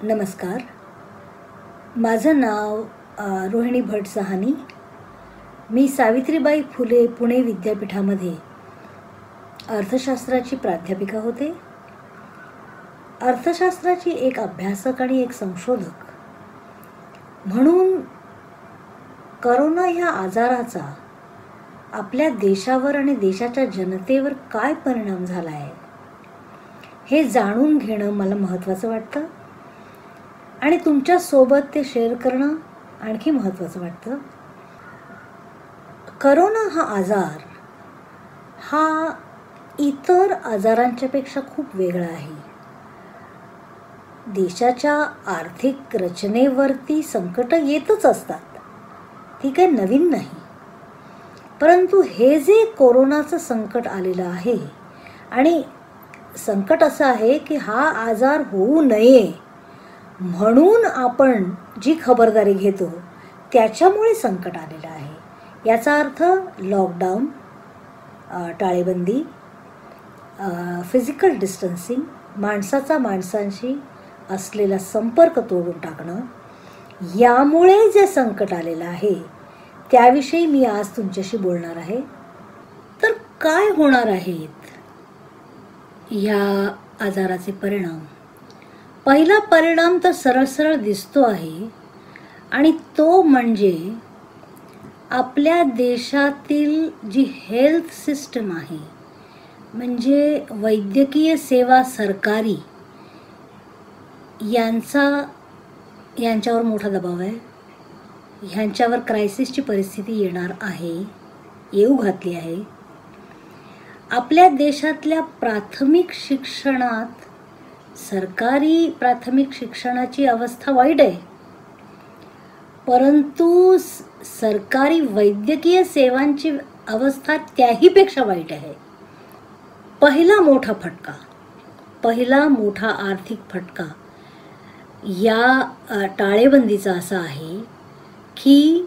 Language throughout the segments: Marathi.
नमस्कार. माझं नाव रोहिणी भट सहानी. मी सावित्रीबाई फुले पुणे विद्यापीठामध्ये अर्थशास्त्राची प्राध्यापिका होते. अर्थशास्त्राची एक अभ्यासक आणि एक संशोधक म्हणून करोना ह्या आजाराचा आपल्या देशावर आणि देशाच्या जनतेवर काय परिणाम झाला आहे हे जाणून घेणं मला महत्त्वाचं वाटतं आणि तुमच्यासोबत ते शेअर करणं आणखी महत्त्वाचं वाटतं. करोना हा आजार हा इतर आजारांच्यापेक्षा खूप वेगळा आहे. देशाच्या आर्थिक रचनेवरती संकट येतच असतात, ती काही नवीन नाही. परंतु हे जे कोरोनाचं संकट आलेलं आहे आणि संकट असं आहे की हा आजार होऊ नये म्हणून आपण जी खबरदारी घेतो त्याच्यामुळे संकट आलेलं आहे. याचा अर्थ लॉकडाऊन, टाळेबंदी, फिजिकल डिस्टन्सिंग, माणसाचा माणसांशी असलेला संपर्क तोडून टाकणं, यामुळे जे संकट आलेलं आहे त्याविषयी मी आज तुमच्याशी बोलणार आहे. तर काय होणार आहेत या आजाराचे परिणाम? पहिला परिणाम तर सरळ सरळ दिसतो आहे आणि तो म्हणजे आपल्या देशातील जी हेल्थ सिस्टम आहे, म्हणजे वैद्यकीय सेवा सरकारी, यांच्यावर मोठा दबाव आहे. ह्यांच्यावर क्रायसिसची परिस्थिती येणार आहे, येऊ घातली आहे. आपल्या देशातल्या प्राथमिक शिक्षणात, सरकारी प्राथमिक शिक्षणाची अवस्था वाईट आहे, परंतु सरकारी वैद्यकीय सेवांची अवस्था त्याहीपेक्षा वाईट आहे. पहिला मोठा फटका, पहिला मोठा आर्थिक फटका या टाळेबंदीचा असा आहे की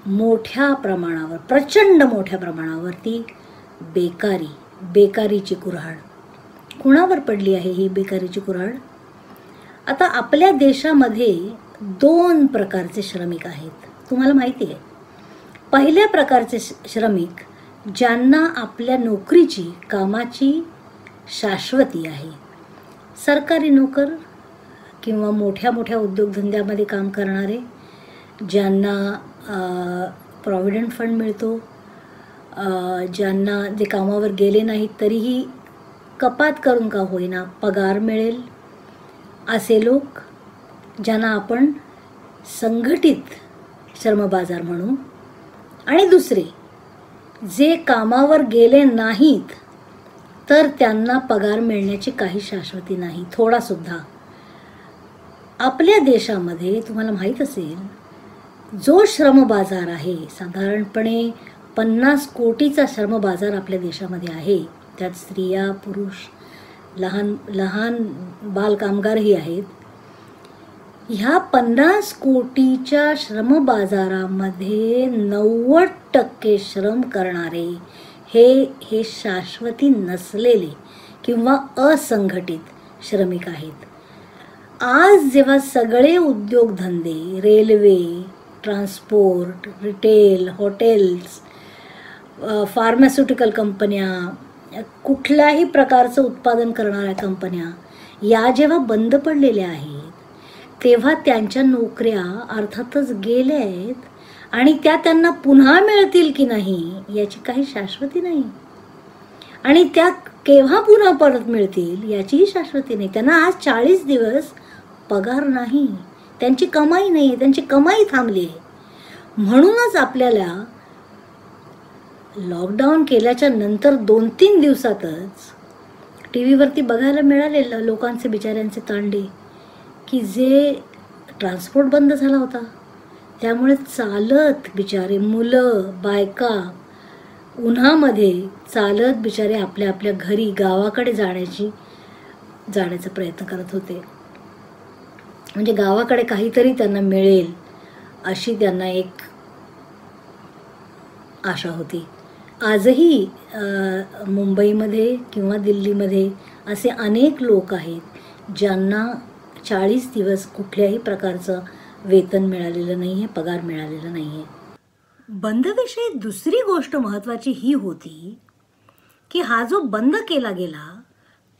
मोठ्या प्रमाणावर, प्रचंड मोठ्या प्रमाणावरती बेकारीची कुऱ्हाड. कुणावर पडली आहे ही बेकारीची कुऱ्हाड? आता आपल्या देशामध्ये 2 प्रकारचे श्रमिक आहेत, तुम्हाला माहिती आहे. पहिल्या प्रकारचे श्रमिक ज्यांना आपल्या नोकरीची, कामाची शाश्वती आहे, सरकारी नोकर किंवा मोठ्या मोठ्या उद्योगधंद्यामध्ये काम करणारे, ज्यांना प्रॉव्हिडंट फंड मिळतो, ज्यांना जे कामावर गेले नाहीत तरीही कपात करून का होईना पगार मिळेल, असे लोक, ज्यांना आपण संघटित श्रमबाजार म्हणू. आणि दुसरे जे कामावर गेले नाहीत तर त्यांना पगार मिळण्याची काही शाश्वती नाही, थोडासुद्धा. आपल्या देशामध्ये तुम्हाला माहीत असेल, जो श्रमबाजार आहे, साधारणपणे 50 कोटीचा श्रमबाजार आपल्या देशामध्ये आहे. त्यात स्त्रिया, पुरुष, लहान बालकामगारही आहेत. ह्या 50 कोटीच्या श्रमबाजारामध्ये 90% श्रम करणारे हे शाश्वती नसलेले किंवा असंघटित श्रमिक आहेत. आज जेव्हा सगळे उद्योगधंदे, railway, transport, retail, hotels, pharmaceutical कंपन्या, कुठल्याही प्रकारचं उत्पादन करणाऱ्या कंपन्या या जेव्हा बंद पडलेल्या आहेत, तेव्हा त्यांच्या नोकऱ्या अर्थातच गेल्या आहेत आणि त्या त्यांना पुन्हा मिळतील की नाही याची काही शाश्वती नाही. आणि त्या केव्हा पुन्हा परत मिळतील याचीही शाश्वती नाही. त्यांना आज 40 दिवस पगार नाही, त्यांची कमाई नाही, त्यांची कमाई थांबली आहे. म्हणूनच आपल्याला लॉकडाऊन केल्याच्या नंतर 2-3 दिवसातच टी व्हीवरती बघायला मिळालेलं लोकांचे, बिचाऱ्यांचे तांडे, की जे ट्रान्सपोर्ट बंद झाला होता त्यामुळे चालत बिचारे, मुलं, बायका उन्हामध्ये चालत बिचारे आपल्या आपल्या घरी, गावाकडे जाण्याचा प्रयत्न करत होते. म्हणजे गावाकडे काहीतरी त्यांना मिळेल अशी त्यांना एक आशा होती. आजही मुंबईमध्ये किंवा दिल्लीमध्ये असे अनेक लोक आहेत ज्यांना 40 दिवस कुठल्याही प्रकारचं वेतन मिळालेलं नाही आहे, पगार मिळालेला नाही आहे. बंदविषयी दुसरी गोष्ट महत्त्वाची ही होती की हा जो बंद केला गेला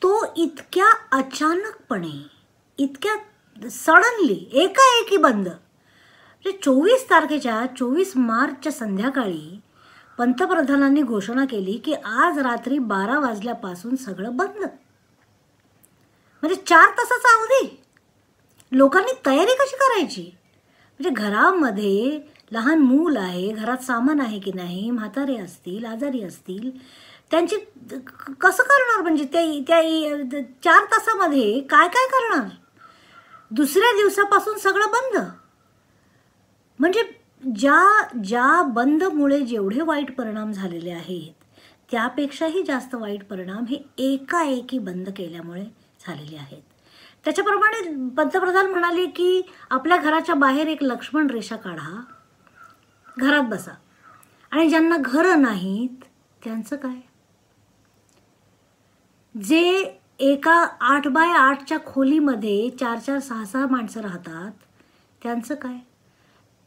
तो इतक्या अचानकपणे, इतक्या सडनली, एकाएकी बंद. म्हणजे 24 मार्चच्या संध्याकाळी पंतप्रधानांनी घोषणा केली की आज रात्री 12 वाजल्यापासून सगळं बंद. म्हणजे 4 तासाचा अवधी. लोकांनी तयारी कशी करायची? म्हणजे घरामध्ये लहान मूल आहे, घरात सामान आहे की नाही, म्हातारे असतील, आजारी असतील, त्यांची कसं करणार? म्हणजे त्या 4 तासामध्ये काय काय करणार? दुसऱ्या दिवसापासून सगळं बंद. म्हणजे ज्या बंदमुळे जेवढे वाईट परिणाम झालेले आहेत त्यापेक्षाही जास्त वाईट परिणाम हे एकाएकी बंद केल्यामुळे झालेले आहेत. त्याच्याप्रमाणे पंतप्रधान म्हणाले की आपल्या घराच्या बाहेर एक लक्ष्मण रेषा काढा, घरात बसा. आणि ज्यांना घरं नाहीत त्यांचं काय? जे एका 8x8च्या खोलीमध्ये 4-4, 6-6 माणसं राहतात त्यांचं काय?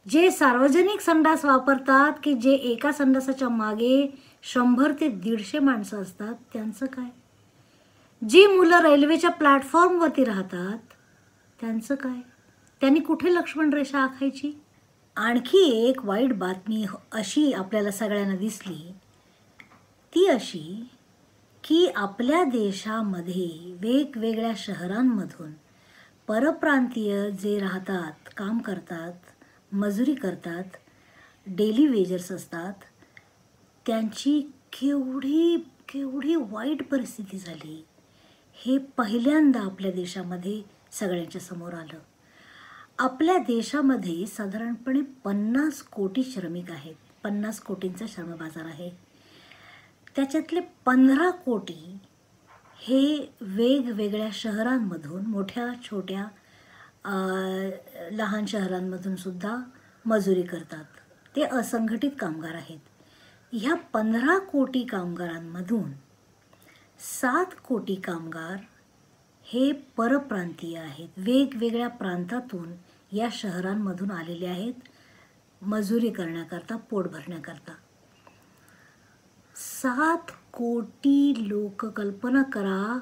जे सार्वजनिक संडास वापरतात की जे एका संडासाच्या मागे 100 ते 150 माणसं असतात त्यांचं काय? जी मुलं रेल्वेच्या प्लॅटफॉर्मवरती राहतात त्यांचं काय? त्यांनी कुठे लक्ष्मण रेषा आखायची? आणखी एक वाईट बातमी अशी आपल्याला सगळ्यांना दिसली, ती अशी की आपल्या देशामध्ये वेगवेगळ्या शहरांमधून परप्रांतीय जे राहतात, काम करतात, मजुरी करतात, डेली वेजर्स असतात, त्यांची केवढी वाईट परिस्थिती झाली हे पहिल्यांदा आपल्या देशामध्ये सगळ्यांच्या समोर आलं. आपल्या देशामध्ये साधारणपणे 50 कोटी श्रमिक आहेत. 50 कोटींचा श्रम बाजार आहे. त्याच्यातले 15 कोटी हे वेगवेगळ्या शहरांमधून, मोठ्या छोट्या लहान शहरांमधून सुद्धा मजुरी करतात. ते असंघटित कामगार आहेत. ह्या 15 कोटी कामगारांमधून 7 कोटी कामगार हे परप्रांतीय आहेत. वेगवेगळ्या प्रांतातून या शहरांमधून आलेले आहेत मजुरी करण्याकरता, पोट भरण्याकरता. 7 कोटी लोक. कल्पना करा,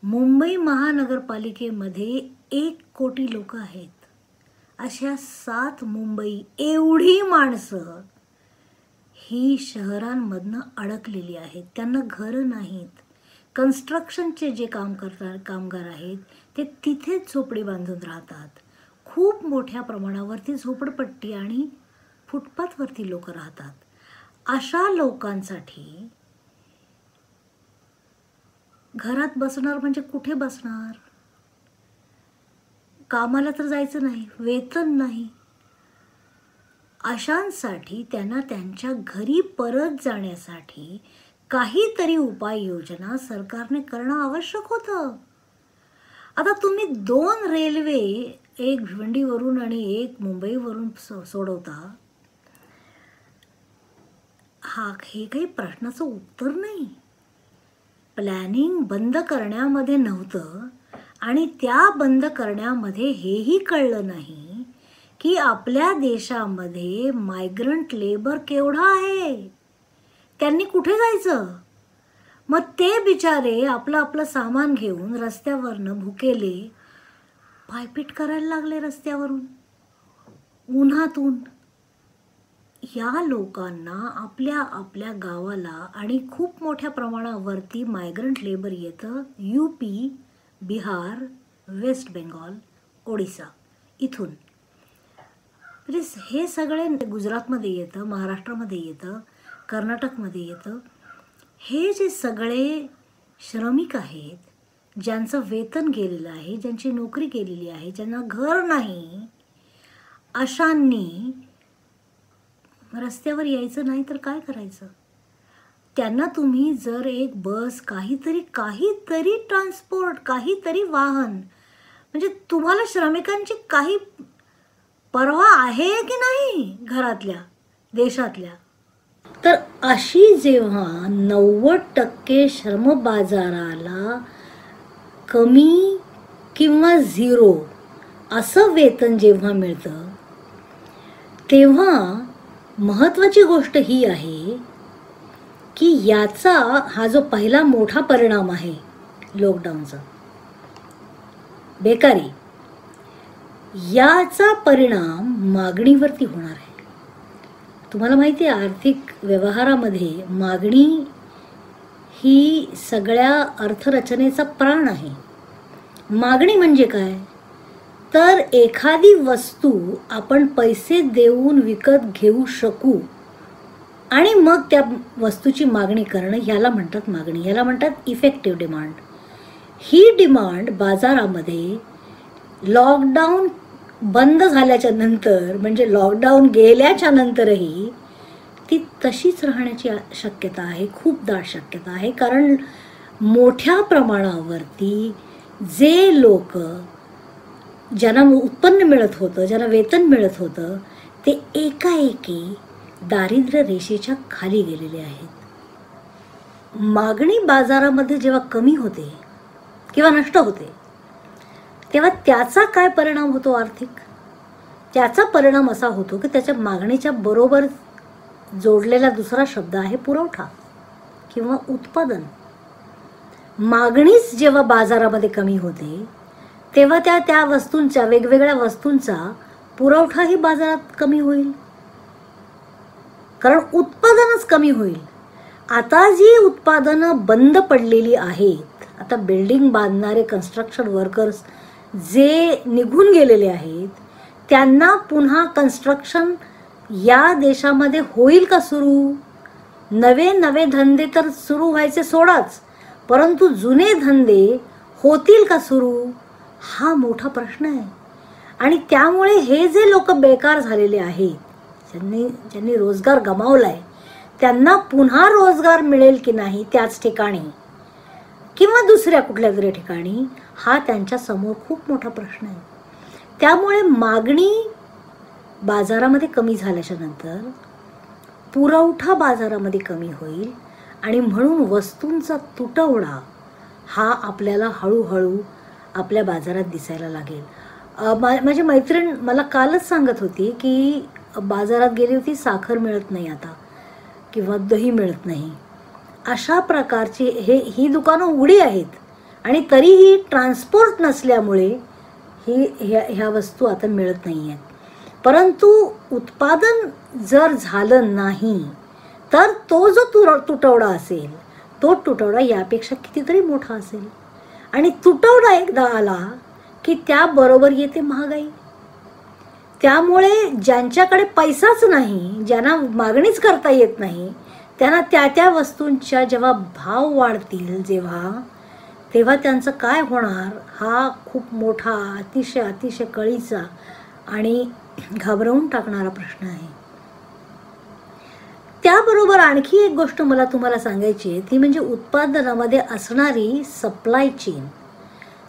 मुंबई महानगरपालिकेमध्ये 1 कोटी लोक आहेत. अशा 7 मुंबई एवढी माणसं ही शहरांमधनं अडकलेली आहेत. त्यांना घरं नाहीत. कन्स्ट्रक्शनचे जे कामगार आहेत ते तिथेच झोपडी बांधून राहतात. खूप मोठ्या प्रमाणावरती झोपडपट्टी आणि फुटपाथवरती लोक राहतात. अशा लोकांसाठी घरात बसणार म्हणजे कुठे बसणार? कामाला तर जायचं नाही, वेतन नाही. अशांसाठी त्यांना त्यांच्या घरी परत जाण्यासाठी काहीतरी उपाययोजना सरकारने करणं आवश्यक होतं. आता तुम्ही 2 रेल्वे, एक भिवंडीवरून आणि एक मुंबईवरून सोडवता, हे काही प्रश्नाचं उत्तर नाही. प्लॅनिंग बंद करण्यामध्ये नव्हतं आणि त्या बंद करण्यामध्ये हेही कळलं नाही की आपल्या देशामध्ये मायग्रंट लेबर केवढा आहे. त्यांनी कुठे जायचं? मग ते बिचारे आपलं सामान घेऊन रस्त्यावरनं भुकेले पायपीट करायला लागले रस्त्यावरून, उन्हातून. या लोकांना आपल्या गावाला, आणि खूप मोठ्या प्रमाणावरती मायग्रंट लेबर येतं UP, बिहार, वेस्ट बेंगॉल, ओडिसा इथून. म्हणजे हे सगळे गुजरातमध्ये येतं, महाराष्ट्रामध्ये येतं, कर्नाटकमध्ये येतं. हे जे सगळे श्रमिक आहेत, ज्यांचं वेतन गेलेलं आहे, ज्यांची नोकरी गेलेली आहे, ज्यांना घर नाही, अशांनी रस्त्यावर यायचं नाही तर काय करायचं? त्यांना तुम्ही जर एक बस, काहीतरी ट्रान्सपोर्ट, काहीतरी वाहन, म्हणजे तुम्हाला श्रमिकांची काही पर्वा आहे की नाही घरातल्या, देशातल्या? तर अशी जेव्हा 90% श्रम बाजाराला कमी किंवा 0 असं वेतन जेव्हा मिळतं, तेव्हा महत्त्वाची गोष्ट ही आहे की याचा हा जो पहिला मोठा परिणाम आहे लॉकडाऊनचा, बेकारी, याचा परिणाम मागणीवरती होणार आहे. तुम्हाला माहिती आहे, आर्थिक व्यवहारामध्ये मागणी ही सगळ्या अर्थरचनेचा प्राण आहे. मागणी म्हणजे काय? तर एखादी वस्तू आपण पैसे देऊन विकत घेऊ शकू आणि मग त्या वस्तूची मागणी करणं, ह्याला म्हणतात मागणी. ह्याला म्हणतात इफेक्टिव्ह डिमांड. ही डिमांड बाजारामध्ये लॉकडाऊन बंद झाल्याच्या नंतर, म्हणजे लॉकडाऊन गेल्याच्या नंतरही ती तशीच राहण्याची शक्यता आहे, खूप दाट शक्यता आहे. कारण मोठ्या प्रमाणावरती जे लोक, ज्यांना उत्पन्न मिळत होतं, ज्यांना वेतन मिळत होतं, ते एकाएकी दारिद्र्य रेषेच्या खाली गेलेले आहेत. मागणी बाजारामध्ये जेव्हा कमी होते किंवा नष्ट होते, तेव्हा त्याचा काय परिणाम होतो आर्थिक? त्याचा परिणाम असा होतो की त्याच्या मागणीच्या बरोबर जोडलेला दुसरा शब्द आहे पुरवठा किंवा उत्पादन. मागणीच जेव्हा बाजारामध्ये कमी होते, तेव्हा त्या वस्तूंच्या, वेगवेगळ्या वस्तूंचा पुरवठाही बाजारात कमी होईल, कारण उत्पादनच कमी होईल. आता जी उत्पादनं बंद पडलेली आहेत, आता बिल्डिंग बांधणारे कन्स्ट्रक्शन वर्कर्स जे निघून गेलेले आहेत, त्यांना पुन्हा कन्स्ट्रक्शन या देशामध्ये होईल का सुरू? नवे नवे धंदे तर सुरू व्हायचे सोडाच, परंतु जुने धंदे होतील का सुरू? हा मोठा प्रश्न आहे. आणि त्यामुळे हे जे लोक बेकार झालेले आहेत, ज्यांनी रोजगार गमावलाय, त्यांना पुन्हा रोजगार मिळेल की नाही त्याच ठिकाणी किंवा दुसऱ्या कुठल्या तरी ठिकाणी, हा त्यांच्या समोर खूप मोठा प्रश्न आहे. त्यामुळे मागणी बाजारामध्ये कमी झाल्याच्या नंतर पुरवठा बाजारामध्ये कमी होईल आणि म्हणून वस्तूंचा तुटवडा हा आपल्याला हळूहळू आपल्या बाजारात दिसायला लागेल. माझी मैत्रीण मला कालच सांगत होती की बाजारात गेली होती, साखर मिळत नाही आता किंवा दही मिळत नाही. अशा प्रकारची ही दुकानं उघडी आहेत आणि तरीही ट्रान्सपोर्ट नसल्यामुळे ह्या वस्तू आता मिळत नाही आहेत. परंतु उत्पादन जर झालं नाही तर तो जो तुटवडा असेल, तो तुटवडा यापेक्षा कितीतरी मोठा असेल. आणि तुटवडा एकदा आला की त्याबरोबर येते महागाई. त्यामुळे ज्यांच्याकडे पैसाच नाही, ज्यांना मागणीच करता येत नाही, त्यांना त्या वस्तूंच्या जेव्हा भाव वाढतील तेव्हा त्यांचं काय होणार, हा खूप मोठा, अतिशय कळीचा आणि घाबरवून टाकणारा प्रश्न आहे. त्याबरोबर आणखी एक गोष्ट मला तुम्हाला सांगायची आहे, ती म्हणजे उत्पादनामध्ये असणारी सप्लाय चेन.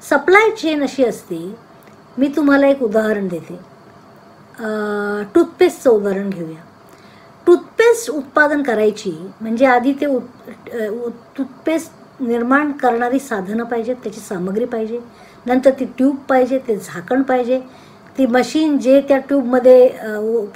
सप्लाय चेन अशी असते, मी तुम्हाला एक उदाहरण देते. टूथपेस्टचं उदाहरण घेऊया. टूथपेस्ट उत्पादन करायची म्हणजे आधी ते टूथपेस्ट निर्माण करणारी साधनं पाहिजेत, त्याची सामग्री पाहिजे, नंतर ती ट्यूब पाहिजे, ते झाकण पाहिजे, ती मशीन जे त्या ट्यूबमध्ये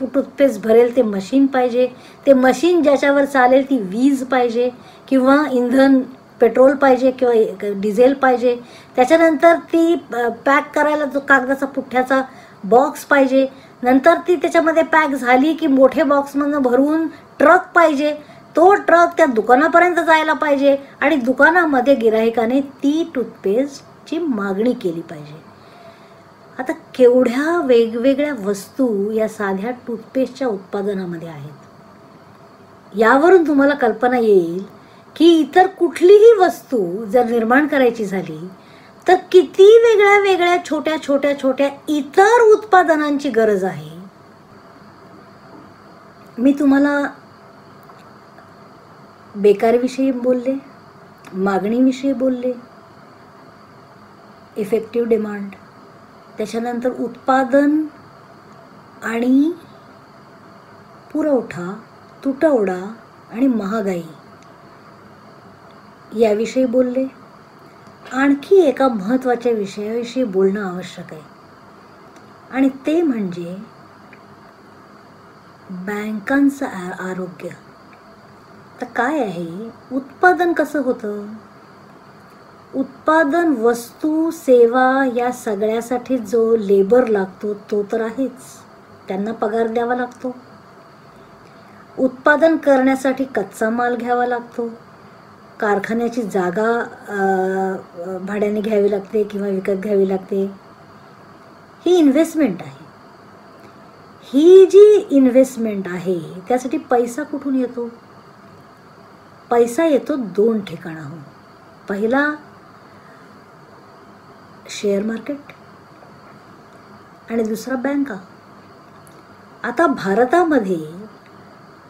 टूथपेस्ट भरेल ते मशीन पाहिजे, ते मशीन ज्याच्यावर चालेल ती वीज पाहिजे किंवा इंधन पेट्रोल पाहिजे किंवा डिझेल पाहिजे. त्याच्यानंतर ती पॅक करायला जो कागदाचा पुठ्ठ्याचा बॉक्स पाहिजे, नंतर ती त्याच्यामध्ये पॅक झाली की मोठे बॉक्समधनं भरून ट्रक पाहिजे, तो ट्रक त्या दुकानापर्यंत जायला पाहिजे आणि दुकानामध्ये गिराहिकाने ती टूथपेस्टची मागणी केली पाहिजे. आता केवढ्या वेगवेगळ्या वस्तू या साध्या टूथपेस्टच्या उत्पादनामध्ये आहेत. यावरून तुम्हाला कल्पना येईल की इतर कुठलीही वस्तू जर निर्माण करायची झाली तर किती वेगळ्या वेगळ्या छोट्या इतर उत्पादनांची गरज आहे. मी तुम्हाला बेकारीविषयी बोलले, मागणीविषयी बोलले, इफेक्टिव्ह डिमांड, त्याच्यानंतर उत्पादन आणि पुरवठा, तुटवडा आणि महागाई याविषयी बोलले. आणखी एका महत्त्वाच्या विषयाविषयी बोलणं आवश्यक आहे, आणि ते म्हणजे बँकांचं आरोग्य. तर काय आहे, उत्पादन कसं होतं? उत्पादन, वस्तू, सेवा या सगळ्यासाठी जो लेबर लागतो तो तर आहेच, त्यांना पगार द्यावा लागतो. उत्पादन करण्यासाठी कच्चा माल घ्यावा लागतो, कारखान्याची जागा भाड्याने घ्यावी लागते किंवा विकत घ्यावी लागते. ही इन्व्हेस्टमेंट आहे. ही जी इन्व्हेस्टमेंट आहे त्यासाठी पैसा कुठून येतो? पैसा येतो 2 ठिकाणाहून. पहिला शेअर मार्केट आणि दुसरा बँका. आता भारतामध्ये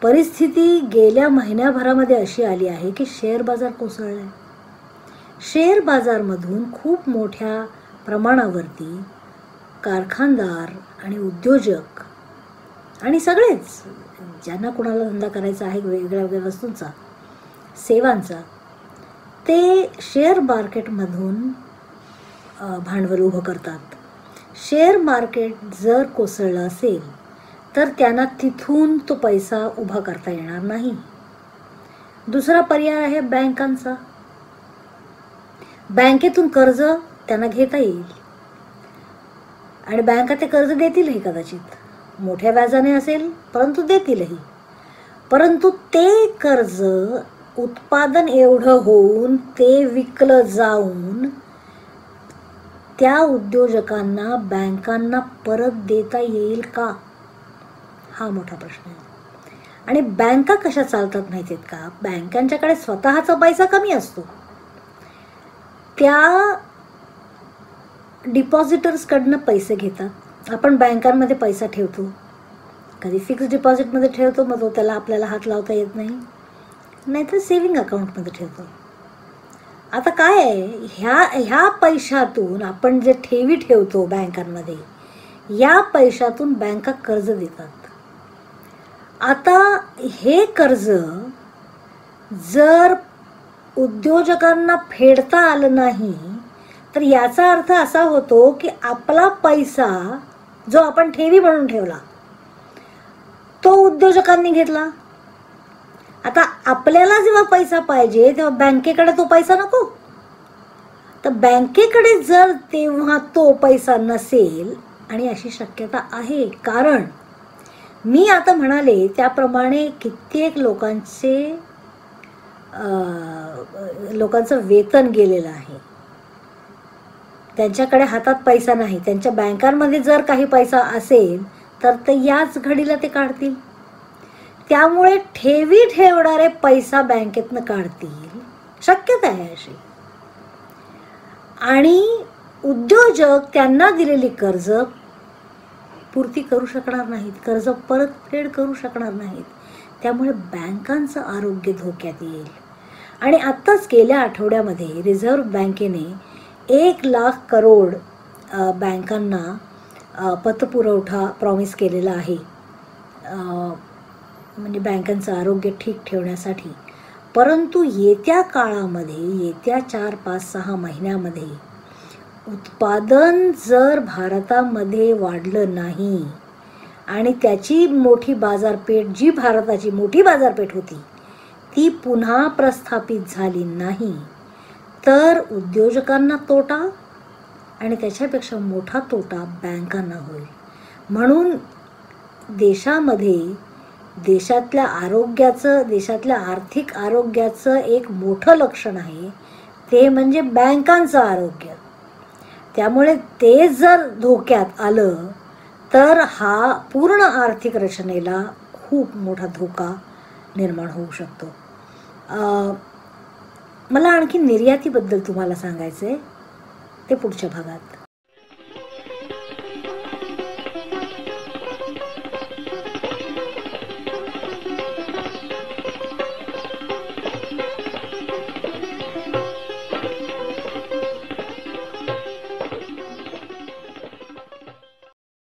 परिस्थिती गेल्या महिन्याभरामध्ये अशी आली आहे की शेअर बाजार कोसळला आहे. शेअर बाजारमधून खूप मोठ्या प्रमाणावरती कारखानदार आणि उद्योजक आणि सगळेच ज्यांना कोणाला धंदा करायचा आहे वेगवेगळ्या वेगळ्या वस्तूंचा, सेवांचा, ते शेअर मार्केटमधून भांडवल उभं करतात. शेअर मार्केट जर कोसळलं असेल तर त्यांना तिथून तो पैसा उभा करता येणार नाही. दुसरा पर्याय आहे बँकांचा. बँकेतून कर्ज त्यांना घेता येईल आणि बँका ते कर्ज देतीलही, कदाचित मोठ्या व्याजाने असेल परंतु देतीलही. परंतु ते कर्ज उत्पादन एवढं होऊन ते विकलं जाऊन त्या उद्योजकांना, बँकांना परत देता येईल का? हा मोठा प्रश्न आहे. आणि बँका कशा चालतात माहिती आहेत का? बँकांच्याकडे स्वतःचा पैसा कमी असतो. त्या डिपॉझिटर्सकडनं पैसे घेतात. आपण बँकांमध्ये पैसा ठेवतो, कधी फिक्स डिपॉझिटमध्ये ठेवतो, मग तो त्याला आपल्याला हात लावता येत नाही, नाहीतर सेविंग अकाउंटमध्ये ठेवतो. आता काय आहे, ह्या पैशातून आपण जे ठेवी ठेवतो बँकांमध्ये, या पैशातून बँका कर्ज देतात. आता हे कर्ज जर उद्योजकांना फेडता आलं नाही तर याचा अर्थ असा होतो की आपला पैसा जो आपण ठेवी म्हणून ठेवला तो उद्योजकांनी घेतला. आता आपल्याला जेव्हा पैसा पाहिजे तेव्हा बँकेकडे तो पैसा नको. तर बँकेकडे जर तेव्हा तो पैसा नसेल, आणि अशी शक्यता आहे, कारण मी आता म्हणाले त्याप्रमाणे कित्येक लोकांचं वेतन गेलेलं आहे, त्यांच्याकडे हातात पैसा नाही. त्यांच्या बँकांमध्ये जर काही पैसा असेल तर ते याच घडीला ते काढतील. त्यामुळे ठेवी ठेवणारे पैसा बँकेतनं काढतील, शक्यता आहे अशी. आणि उद्योजक त्यांना दिलेली कर्ज पूर्ती करू शकणार नाहीत, कर्ज परतफेड करू शकणार नाहीत. त्यामुळे बँकांचं आरोग्य धोक्यात येईल. आणि आत्ताच गेल्या आठवड्यामध्ये रिझर्व्ह बँकेने 1,00,000 करोड बँकांना पतपुरवठा प्रॉमिस केलेला आहे, म्हणजे बँकांचं आरोग्य ठीक ठेवण्यासाठी. परंतु येत्या काळामध्ये, येत्या 4, 5, 6 महिन्यामध्ये उत्पादन जर भारतामध्ये वाढलं नाही आणि त्याची मोठी बाजारपेठ, जी भारताची मोठी बाजारपेठ होती, ती पुन्हा प्रस्थापित झाली नाही तर उद्योजकांना तोटा आणि त्याच्यापेक्षा मोठा तोटा बँकांना होईल. म्हणून देशामध्ये देशातल्या आरोग्याचं, देशातल्या आर्थिक आरोग्याचं एक मोठं लक्षण आहे ते म्हणजे बँकांचं आरोग्य. त्यामुळे ते जर धोक्यात आलं तर हा पूर्ण आर्थिक रचनेला खूप मोठा धोका निर्माण होऊ शकतो. मला आणखी निर्यातीबद्दल तुम्हाला सांगायचं आहे, ते पुढच्या भागात.